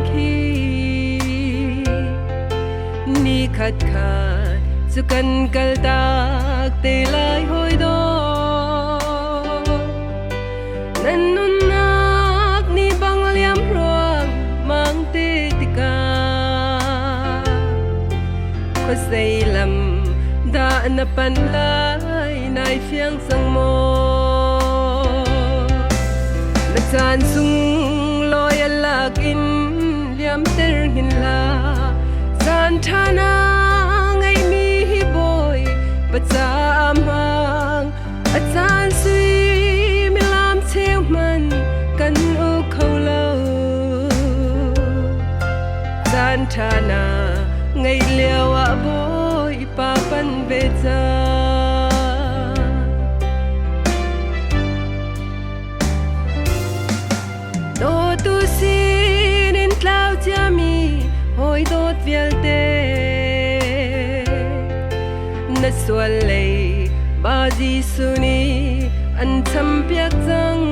khi ni khát khát zu kan kal tak te lai hoi do nan nun nak ni bang liam ruang mang te tika ko sei lam da na pan lai nai phiang sang mo na chan sung loi alak in liam ter hin la san thana ngai mi hi boy bacha amang a chan sui mi lam cheu man kan u khâu lâu san thana ngai liao a boy pa pan ve cha do tu sin in cloud jami hoi dot vial te na sual lei ba ji suni an cham piak chang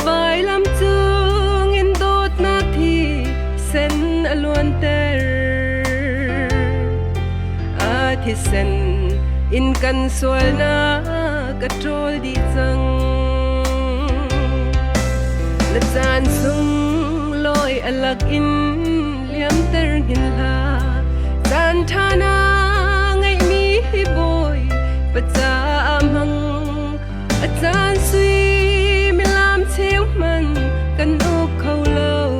vai lam chung in dot na thi sen alwan ter a thi sen in kan sual na katrol di chang na chan sung loi alak in liam ter hin la san thana ngai mi hi boy bacha amang a chan sui mi lam cheu man kan u khâu lâu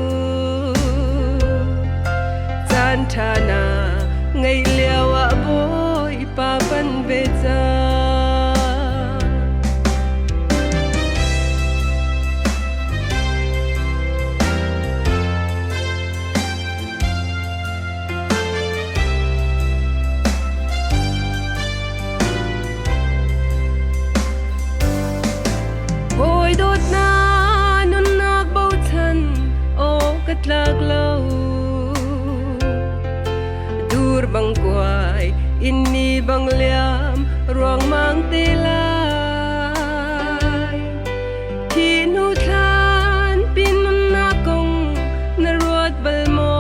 san thana ngai liao a boy pa pan ve cha đốt na nun nak bao thân ô cất lạc lâu dur bang quai inni bang liam ruang mang te lai khi nu than pin nun na kong na ruat bal mo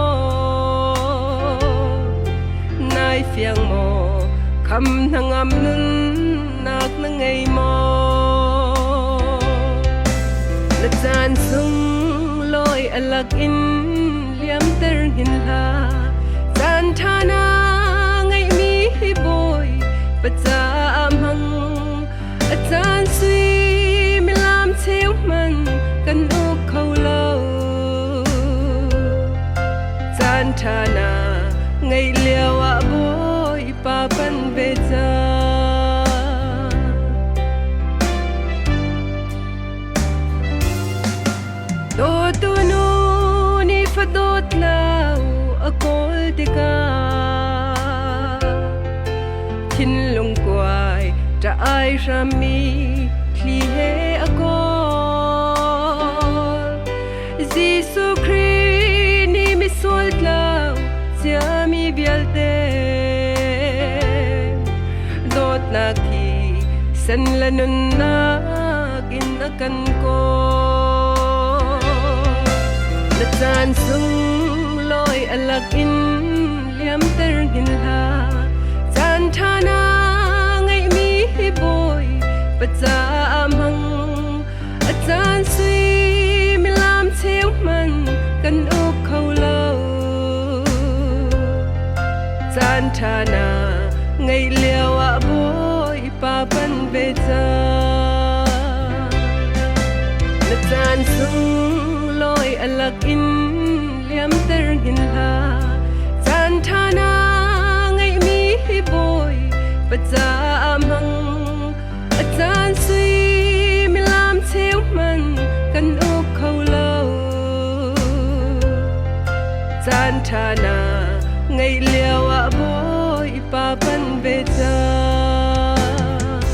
nai phiang mo kham thangam nun nak na ngai mo na chan sung loi alak in liam ter hin la san thana ngai mi hi boy bacha amang a chan sui mi lam cheu man kan u khâu lâu san thana ngai liao a boy pa pan ve cha do tu nu ni fadot lau a kol tika thin lung kwai ta ai rami thli he a kol Jesu Christ ni mi sol lau sia mi bialte dot na ki san lanun na kin akan ko na chan sung loi alak in liam ter hin la chan thana ngai mi hi boy bacha amang a chan sui mi lam cheu man kan u khâu lâu chan thana ngai liao a boy pa pan ve cha na chan sung loi alak in liam ter hin la chan thana ngai mi hi boy bacha amang a chan sui mi lam cheu man kan u khâu lâu chan thana ngai liao a boy pa pan ve cha